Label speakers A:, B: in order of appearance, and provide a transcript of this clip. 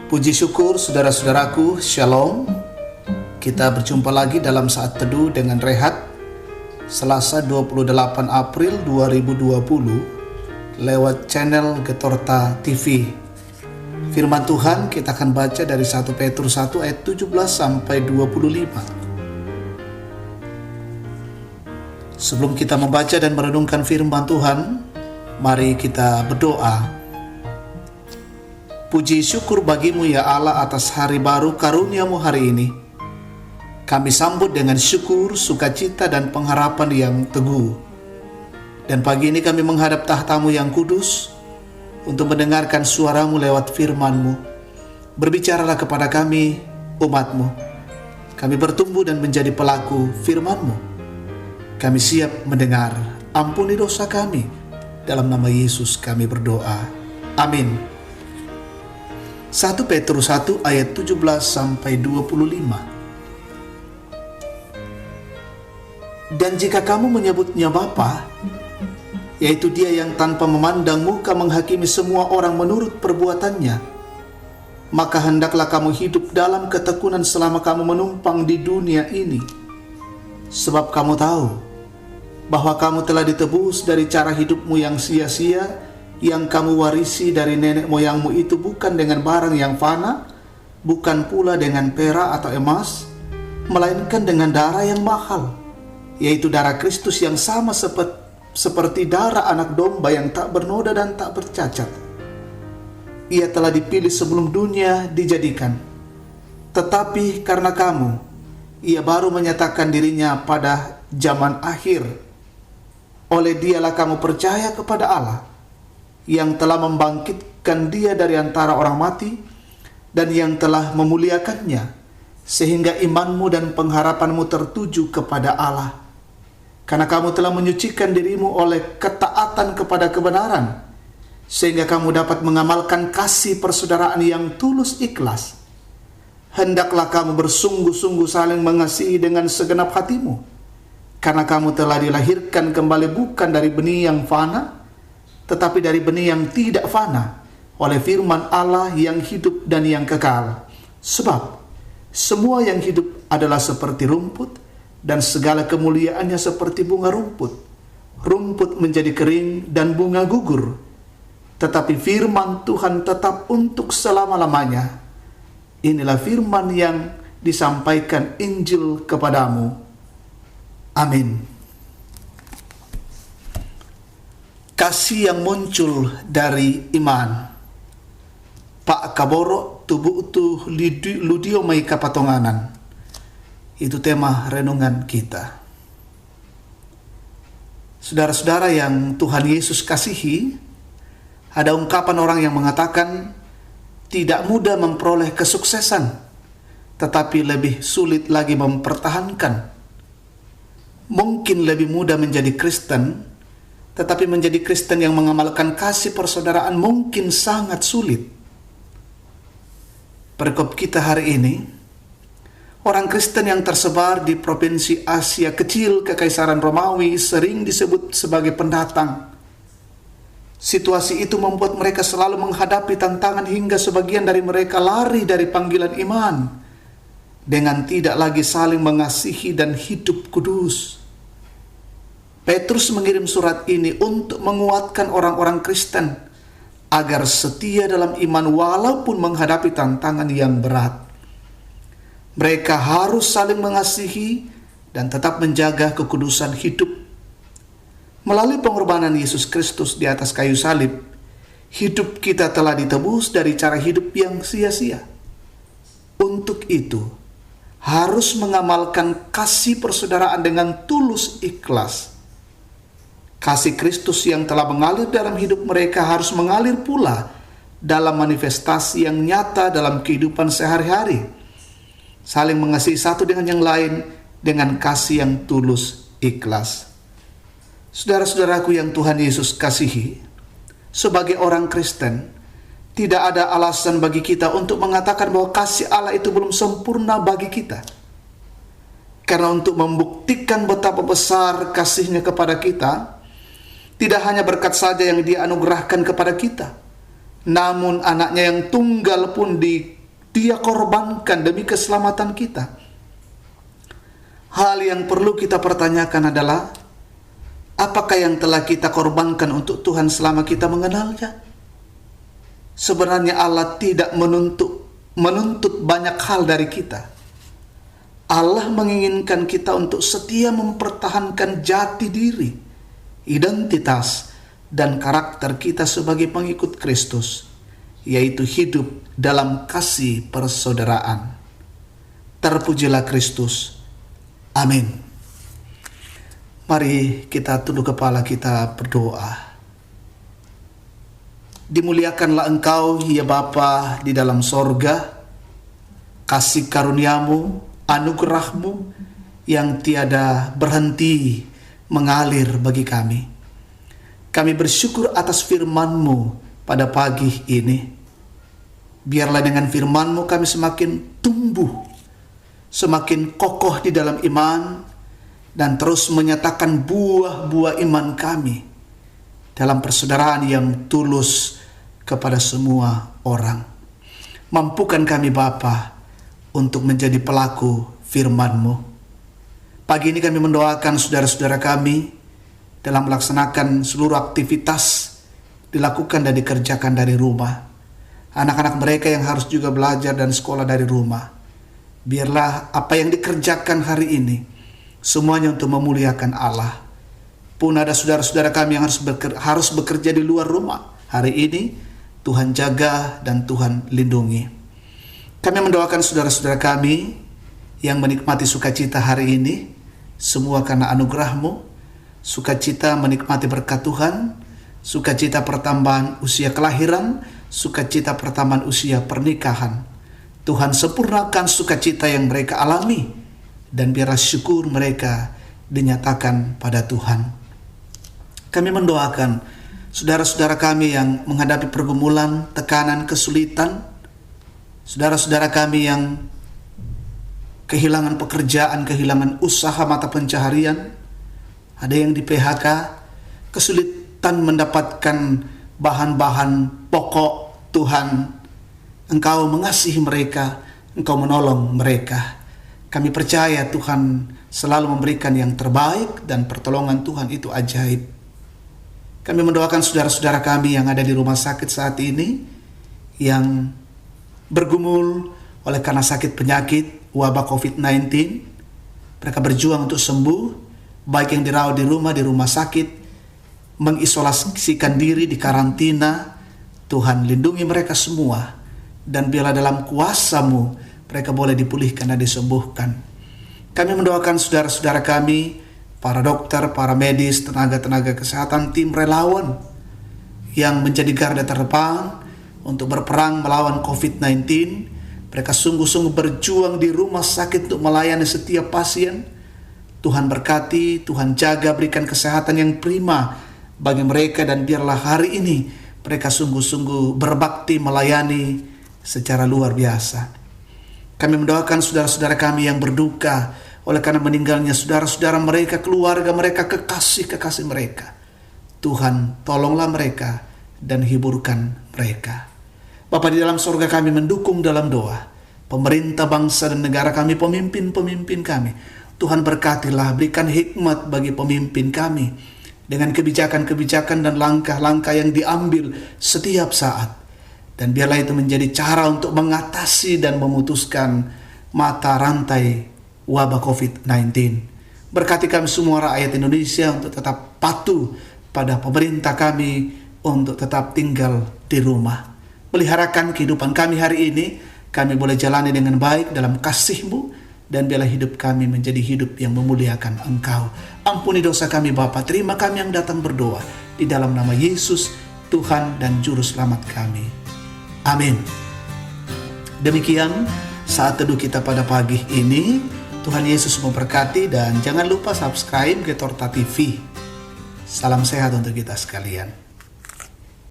A: Puji syukur saudara-saudaraku, Shalom. Kita berjumpa lagi dalam saat teduh dengan Rehat Selasa 28 April 2020 lewat channel Getorta TV. Firman Tuhan kita akan baca dari 1 Petrus 1 ayat 17 sampai 25. Sebelum kita membaca dan merenungkan firman Tuhan, mari kita berdoa. Puji syukur bagimu ya Allah atas hari baru karuniamu hari ini. Kami sambut dengan syukur, sukacita dan pengharapan yang teguh. Dan pagi ini kami menghadap tahtamu yang kudus untuk mendengarkan suaramu lewat firmanmu. Berbicaralah kepada kami, umatmu. Kami bertumbuh dan menjadi pelaku firmanmu. Kami siap mendengar. Ampuni dosa kami. Dalam nama Yesus kami berdoa. Amin. 1 Petrus 1 ayat 17 sampai 25. Dan jika kamu menyebutnya Bapa, yaitu Dia yang tanpa memandang muka menghakimi semua orang menurut perbuatannya, maka hendaklah kamu hidup dalam ketekunan selama kamu menumpang di dunia ini. Sebab kamu tahu bahwa kamu telah ditebus dari cara hidupmu yang sia-sia, yang kamu warisi dari nenek moyangmu itu bukan dengan barang yang fana, bukan pula dengan perak atau emas, melainkan dengan darah yang mahal, yaitu darah Kristus yang sama seperti darah anak domba yang tak bernoda dan tak bercacat. Ia telah dipilih sebelum dunia dijadikan, tetapi karena kamu, Ia baru menyatakan dirinya pada zaman akhir. Oleh Dialah kamu percaya kepada Allah, yang telah membangkitkan Dia dari antara orang mati dan yang telah memuliakannya, sehingga imanmu dan pengharapanmu tertuju kepada Allah. Karena kamu telah menyucikan dirimu oleh ketaatan kepada kebenaran, sehingga kamu dapat mengamalkan kasih persaudaraan yang tulus ikhlas. Hendaklah kamu bersungguh-sungguh saling mengasihi dengan segenap hatimu, karena kamu telah dilahirkan kembali bukan dari benih yang fana, tetapi dari benih yang tidak fana, oleh firman Allah yang hidup dan yang kekal. Sebab semua yang hidup adalah seperti rumput, dan segala kemuliaannya seperti bunga rumput. Rumput menjadi kering dan bunga gugur, tetapi firman Tuhan tetap untuk selama-lamanya. Inilah firman yang disampaikan Injil kepadamu. Amin. Kasih yang muncul dari iman. Pak kaboro tubuh utuh ludio mai kapatonganan. Itu tema renungan kita. Saudara-saudara yang Tuhan Yesus kasihi, ada ungkapan orang yang mengatakan tidak mudah memperoleh kesuksesan, tetapi lebih sulit lagi mempertahankan. Mungkin lebih mudah menjadi Kristen, tetapi menjadi Kristen yang mengamalkan kasih persaudaraan mungkin sangat sulit. Perikop kita hari ini, orang Kristen yang tersebar di provinsi Asia Kecil Kekaisaran Romawi sering disebut sebagai pendatang. Situasi itu membuat mereka selalu menghadapi tantangan hingga sebagian dari mereka lari dari panggilan iman dengan tidak lagi saling mengasihi dan hidup kudus. Petrus mengirim surat ini untuk menguatkan orang-orang Kristen agar setia dalam iman walaupun menghadapi tantangan yang berat. Mereka harus saling mengasihi dan tetap menjaga kekudusan hidup. Melalui pengorbanan Yesus Kristus di atas kayu salib, hidup kita telah ditebus dari cara hidup yang sia-sia. Untuk itu, harus mengamalkan kasih persaudaraan dengan tulus ikhlas. Kasih Kristus yang telah mengalir dalam hidup mereka harus mengalir pula dalam manifestasi yang nyata dalam kehidupan sehari-hari. Saling mengasihi satu dengan yang lain dengan kasih yang tulus ikhlas. Saudara-saudaraku yang Tuhan Yesus kasihi, sebagai orang Kristen, tidak ada alasan bagi kita untuk mengatakan bahwa kasih Allah itu belum sempurna bagi kita. Karena untuk membuktikan betapa besar kasih-Nya kepada kita, tidak hanya berkat saja yang Dia anugerahkan kepada kita, namun anaknya yang tunggal pun Dia korbankan demi keselamatan kita. Hal yang perlu kita pertanyakan adalah, apakah yang telah kita korbankan untuk Tuhan selama kita mengenalnya? Sebenarnya Allah tidak menuntut banyak hal dari kita. Allah menginginkan kita untuk setia mempertahankan jati diri, identitas, dan karakter kita sebagai pengikut Kristus, yaitu hidup dalam kasih persaudaraan. Terpujilah Kristus. Amin. Mari kita tunduk kepala, kita berdoa. Dimuliakanlah Engkau, ya Bapa di dalam sorga. Kasih karuniamu, anugerahmu yang tiada berhenti mengalir bagi kami. Kami bersyukur atas firman-Mu pada pagi ini. Biarlah dengan firman-Mu kami semakin tumbuh, semakin kokoh di dalam iman, dan terus menyatakan buah-buah iman kami dalam persaudaraan yang tulus kepada semua orang. Mampukan kami Bapa untuk menjadi pelaku firman-Mu. Pagi ini kami mendoakan saudara-saudara kami dalam melaksanakan seluruh aktivitas dilakukan dan dikerjakan dari rumah. Anak-anak mereka yang harus juga belajar dan sekolah dari rumah. Biarlah apa yang dikerjakan hari ini semuanya untuk memuliakan Allah. Pun ada saudara-saudara kami yang harus bekerja di luar rumah hari ini, Tuhan jaga dan Tuhan lindungi. Kami mendoakan saudara-saudara kami yang menikmati sukacita hari ini, semua karena anugerah-Mu. Sukacita menikmati berkat Tuhan, sukacita pertambahan usia kelahiran, sukacita pertambahan usia pernikahan. Tuhan sempurnakan sukacita yang mereka alami, dan biarlah syukur mereka dinyatakan pada Tuhan. Kami mendoakan saudara-saudara kami yang menghadapi pergumulan, tekanan, kesulitan, saudara-saudara kami yang kehilangan pekerjaan, kehilangan usaha mata pencaharian, ada yang di PHK, kesulitan mendapatkan bahan-bahan pokok. Tuhan, Engkau mengasihi mereka, Engkau menolong mereka. Kami percaya Tuhan selalu memberikan yang terbaik dan pertolongan Tuhan itu ajaib. Kami mendoakan saudara-saudara kami yang ada di rumah sakit saat ini, yang bergumul oleh karena sakit penyakit wabah COVID-19. Mereka berjuang untuk sembuh, baik yang dirawat di rumah sakit, mengisolasikan diri di karantina. Tuhan lindungi mereka semua, dan biarlah dalam kuasa-Mu mereka boleh dipulihkan dan disembuhkan. Kami mendoakan saudara-saudara kami, para dokter, para medis, tenaga-tenaga kesehatan, tim relawan yang menjadi garda terdepan untuk berperang melawan COVID-19. Mereka sungguh-sungguh berjuang di rumah sakit untuk melayani setiap pasien. Tuhan berkati, Tuhan jaga, berikan kesehatan yang prima bagi mereka, dan biarlah hari ini mereka sungguh-sungguh berbakti melayani secara luar biasa. Kami mendoakan saudara-saudara kami yang berduka oleh karena meninggalnya saudara-saudara mereka, keluarga mereka, kekasih-kekasih mereka. Tuhan, tolonglah mereka dan hiburkan mereka. Bapa di dalam surga, kami mendukung dalam doa pemerintah bangsa dan negara kami, pemimpin-pemimpin kami. Tuhan berkatilah, berikan hikmat bagi pemimpin kami dengan kebijakan-kebijakan dan langkah-langkah yang diambil setiap saat. Dan biarlah itu menjadi cara untuk mengatasi dan memutuskan mata rantai wabah COVID-19. Berkati kami semua rakyat Indonesia untuk tetap patuh pada pemerintah kami untuk tetap tinggal di rumah. Peliharakan kehidupan kami hari ini, kami boleh jalani dengan baik dalam kasih-Mu, dan biarlah hidup kami menjadi hidup yang memuliakan Engkau. Ampuni dosa kami Bapa, terima kami yang datang berdoa di dalam nama Yesus, Tuhan dan Juru Selamat kami. Amin. Demikian saat teduh kita pada pagi ini. Tuhan Yesus memberkati, dan jangan lupa subscribe Getorta TV. Salam sehat untuk kita sekalian.